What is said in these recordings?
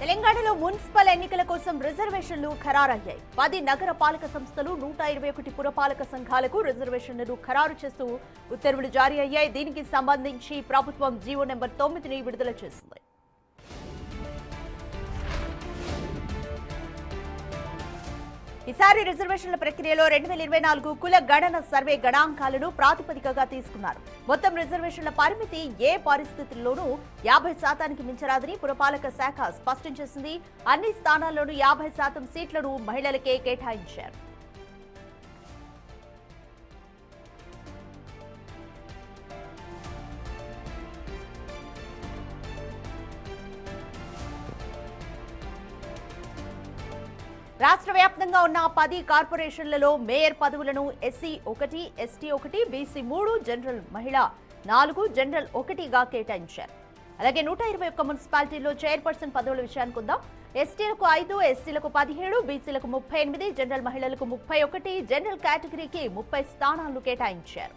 తెలంగాణలో మున్సిపల్ ఎన్నికల కోసం రిజర్వేషన్లు ఖరారయ్యాయి. 10 నగర పాలక సంస్థలు 121 పురపాలక సంఘాలకు రిజర్వేషన్లను ఖరారు చేస్తూ ఉత్తర్వులు జారీ అయ్యాయి. దీనికి సంబంధించి ప్రభుత్వం జీవో నెంబర్ 9ని విడుదల చేసింది. ఈసారి రిజర్వేషన్ల ప్రక్రియలో 2024 కుల గణన సర్వే గణాంకాలను ప్రాతిపదికగా తీసుకున్నారు. మొత్తం రిజర్వేషన్ల పరిమితి ఏ పరిస్థితుల్లోనూ 50% మించరాదని పురపాలక శాఖ స్పష్టం చేసింది. అన్ని స్థానాల్లోనూ 50% సీట్లను మహిళలకే కేటాయించారు. రాష్ట్ర వ్యాప్తంగా ఉన్న 10 కార్పొరేషన్లలో మేయర్ పదవులను ఎస్సీ 1, ఎస్టీ 1, బీసీ 3, జనరల్ మహిళ 4, జనరల్ 1గా కేటాయించారు. అలాగే 121 మున్సిపాలిటీల్లో చైర్పర్సన్ పదవుల విషయానికి ఉందాం. ఎస్టీలకు 5, ఎస్సీలకు 17, బీసీలకు 38, జనరల్ మహిళలకు 31, జనరల్ కేటగిరీకి 30 స్థానాలను కేటాయించారు.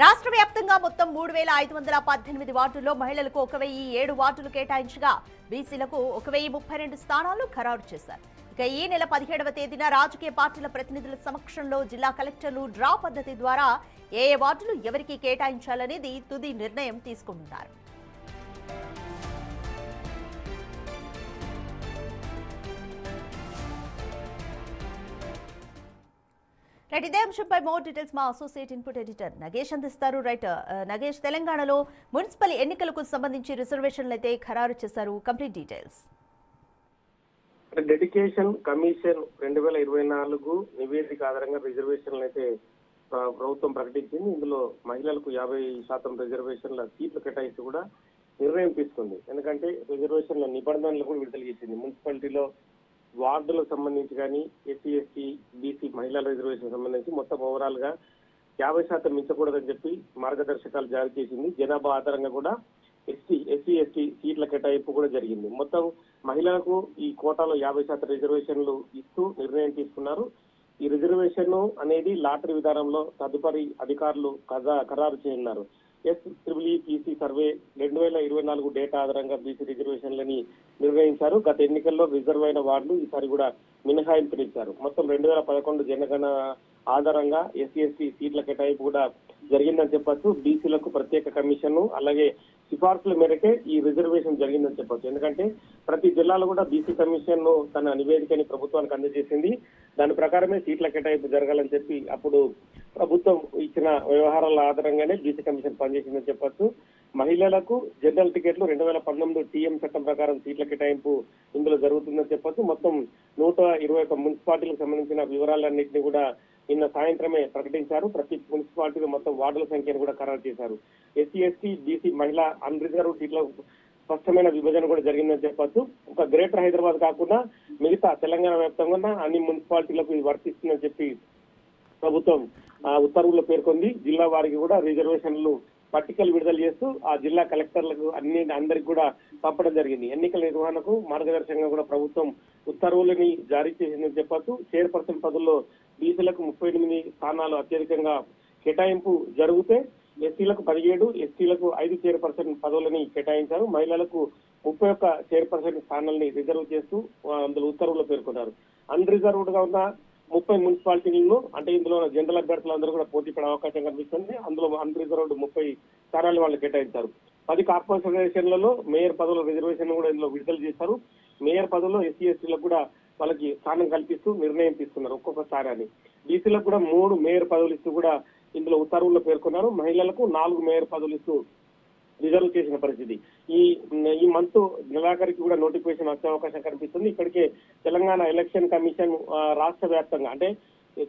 రాష్ట్ర వ్యాప్తంగా మొత్తం 3518 వార్డుల్లో మహిళలకు 1007 వార్డులు కేటాయించగా బీసీలకు 1032 స్థానాలు ఖరారు చేశారు. ఇక ఈ నెల 17వ తేదీన రాజకీయ పార్టీల ప్రతినిధుల సమక్షంలో జిల్లా కలెక్టర్లు డ్రా పద్ధతి ద్వారా ఏ వార్డులు ఎవరికి కేటాయించాలనేది తుది నిర్ణయం తీసుకుంటున్నారు. రైట్, ఇదే అంశంపై మోర్ డీటెయిల్స్ మా అసోసియేట్ ఇన్పుట్ ఎడిటర్ నగేష్ అందిస్తారు. రైట్ నగేష్, తెలంగాణలో మున్సిపల్ ఎన్నికలకు సంబంధించి రిజర్వేషన్లు అయితే ఖరారు చేశారు. Complete details. డెడికేషన్ కమిషన్ 2024 నివేదిక ఆధారంగా రిజర్వేషన్లు అయితే ప్రభుత్వం ప్రకటించింది. ఇందులో మహిళలకు 50% రిజర్వేషన్ల సీట్లు కేటాయిస్తూ కూడా నిర్ణయం తీసుకుంది. ఎందుకంటే రిజర్వేషన్ల నిబంధనలు కూడా విడుదల చేసింది. మున్సిపాలిటీలో వార్డులకు సంబంధించి కానీ ఎస్సీ, ఎస్టీ, బీసీ మహిళల రిజర్వేషన్ సంబంధించి మొత్తం ఓవరాల్ గా 50% మించకూడదని చెప్పి మార్గదర్శకాలు జారీ చేసింది. జనాభా ఆధారంగా కూడా ఎస్సీ, ఎస్టీ సీట్ల కేటాయింపు కూడా జరిగింది. మొత్తం మహిళలకు ఈ కోటాలో 50% రిజర్వేషన్లు ఇస్తూ నిర్ణయం తీసుకున్నారు. ఈ రిజర్వేషన్ అనేది లాటరీ విధానంలో తదుపరి అధికారులు ఖరారు చేయనున్నారు. ఎస్ఈఈపీసీ సర్వే 2024 డేటా ఆధారంగా బీసీ రిజర్వేషన్లని నిర్ణయించారు. గత ఎన్నికల్లో రిజర్వ్ అయిన వార్డులు ఈసారి కూడా మినహాయింపునిచ్చారు. మొత్తం 2011 జనగణన ఆధారంగా ఎస్సీ, ఎస్టీ సీట్ల కేటాయింపు కూడా జరిగిందని చెప్పొచ్చు. బీసీలకు ప్రత్యేక కమిషన్ అలాగే సిఫార్సుల మేరకే ఈ రిజర్వేషన్ జరిగిందని చెప్పొచ్చు. ఎందుకంటే ప్రతి జిల్లాలో కూడా బీసీ కమిషన్ తన నివేదికని ప్రభుత్వానికి అందజేసింది. దాని ప్రకారమే సీట్ల కేటాయింపు జరగాలని చెప్పి అప్పుడు ప్రభుత్వం ఇచ్చిన వ్యవహారాల ఆధారంగానే బీసీ కమిషన్ పనిచేసిందని చెప్పొచ్చు. మహిళలకు జనరల్ టికెట్లు 2019 టీఎం చట్టం ప్రకారం సీట్ల కేటాయింపు ఇందులో జరుగుతుందని చెప్పొచ్చు. మొత్తం 121 మున్సిపాలిటీలకు సంబంధించిన వివరాలన్నింటినీ కూడా నిన్న సాయంత్రమే ప్రకటించారు. ప్రతి మున్సిపాలిటీలో మొత్తం వార్డుల సంఖ్యను కూడా ఖరారు చేశారు. ఎస్సీ, ఎస్టీ, బీసీ మహిళ అన్రిజర్వ్ సీట్ల స్పష్టమైన విభజన కూడా జరిగిందని చెప్పొచ్చు. ఒక గ్రేటర్ హైదరాబాద్ కాకుండా మిగతా తెలంగాణ వ్యాప్తంగా అన్ని మున్సిపాలిటీలకు ఇది వర్తిస్తుందని చెప్పి ప్రభుత్వం ఉత్తర్వుల్లో పేర్కొంది. జిల్లా వారికి కూడా రిజర్వేషన్లు పట్టికలు విడుదల చేస్తూ ఆ జిల్లా కలెక్టర్లకు అందరికి కూడా పంపడం జరిగింది. ఎన్నికల నిర్వహణకు మార్గదర్శకంగా కూడా ప్రభుత్వం ఉత్తర్వులని జారీ చేసిందని చెప్పొచ్చు. చైర్పర్సన్ పదవుల్లో బీసీలకు 38 స్థానాలు అత్యధికంగా కేటాయింపు జరిగితే ఎస్సీలకు 17, ఎస్టీలకు 5 చైర్పర్సన్ పదవులని కేటాయించారు. మహిళలకు 31 చైర్పర్సన్ స్థానాలని రిజర్వ్ చేస్తూ అందులో ఉత్తర్వుల్లో పేర్కొన్నారు. అన్రిజర్వ్డ్ గా ఉన్న 30 మున్సిపాలిటీలను అంటే ఇందులో జనరల్ అభ్యర్థులందరూ కూడా పోటీ పడే అవకాశం కనిపిస్తుంది. అందులో అన్రిజర్వ్డ్ 30 స్థానాలు వాళ్ళు కేటాయించారు. 10 కార్పొరేషన్లలో మేయర్ పదవుల రిజర్వేషన్ కూడా ఇందులో విడుదల చేశారు. మేయర్ పదవుల్లో ఎస్సీ, ఎస్టీలకు కూడా వాళ్ళకి స్థానం కల్పిస్తూ నిర్ణయం తీసుకున్నారు ఒక్కొక్క స్థానాన్ని. బీసీలకు కూడా 3 మేయర్ పదవులు ఇస్తూ కూడా ఇందులో ఉత్తర్వుల్లో పేర్కొన్నారు. మహిళలకు 4 మేయర్ పదవులు ఇస్తూ రిజర్వ్ చేసిన పరిస్థితి. ఈ మంత్ నెలాఖరికి కూడా నోటిఫికేషన్ వచ్చే అవకాశం కనిపిస్తుంది. ఇప్పటికే తెలంగాణ ఎలక్షన్ కమిషన్ రాష్ట్ర వ్యాప్తంగా అంటే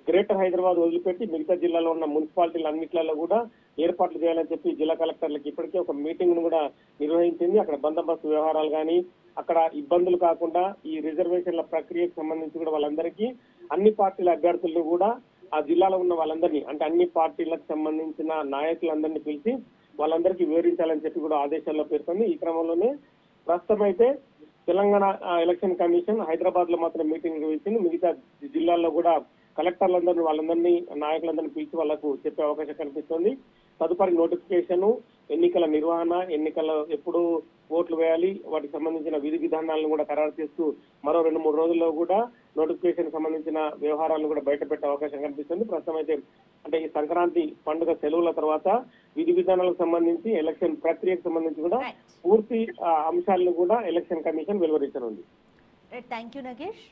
గ్రేటర్ హైదరాబాద్ వదిలిపెట్టి మిగతా జిల్లాలో ఉన్న మున్సిపాలిటీలు అన్నిట్లలో కూడా ఏర్పాట్లు చేయాలని చెప్పి జిల్లా కలెక్టర్లకు ఇప్పటికే ఒక మీటింగ్ ను కూడా నిర్వహించింది. అక్కడ బందోబస్తు వ్యవహారాలు కానీ అక్కడ ఇబ్బందులు కాకుండా ఈ రిజర్వేషన్ల ప్రక్రియకు సంబంధించి కూడా వాళ్ళందరికీ అన్ని పార్టీల అభ్యర్థులను కూడా ఆ జిల్లాలో ఉన్న వాళ్ళందరినీ అంటే అన్ని పార్టీలకు సంబంధించిన నాయకులందరినీ పిలిచి వాళ్ళందరికీ వివరించాలని చెప్పి కూడా ఆదేశాల్లో పేర్కొంది. ఈ క్రమంలోనే ప్రస్తుతం అయితే తెలంగాణ ఎలక్షన్ కమిషన్ హైదరాబాద్ లో మాత్రం మీటింగ్ నిర్వహించింది. మిగతా జిల్లాల్లో కూడా కలెక్టర్లందరినీ వాళ్ళందరినీ నాయకులందరినీ పిలిచి వాళ్లకు చెప్పే అవకాశం కనిపిస్తుంది. తదుపరి నోటిఫికేషన్ ఎన్నికల నిర్వహణ, ఎన్నికల ఎప్పుడు ఓట్లు వేయాలి, వాటికి సంబంధించిన విధి విధానాలను కూడా ఖరారు చేస్తూ మరో 2-3 రోజుల్లో కూడా నోటిఫికేషన్ సంబంధించిన వ్యవహారాలను కూడా బయట పెట్టే అవకాశం కనిపిస్తుంది. ప్రస్తుతం అయితే అంటే ఈ సంక్రాంతి పండుగ సెలవుల తర్వాత విధి విధానాలకు సంబంధించి ఎలక్షన్ ప్రక్రియకు సంబంధించి కూడా పూర్తి అంశాలను కూడా ఎలక్షన్ కమిషన్ వెలువరించనుంది. Thank you Nagesh.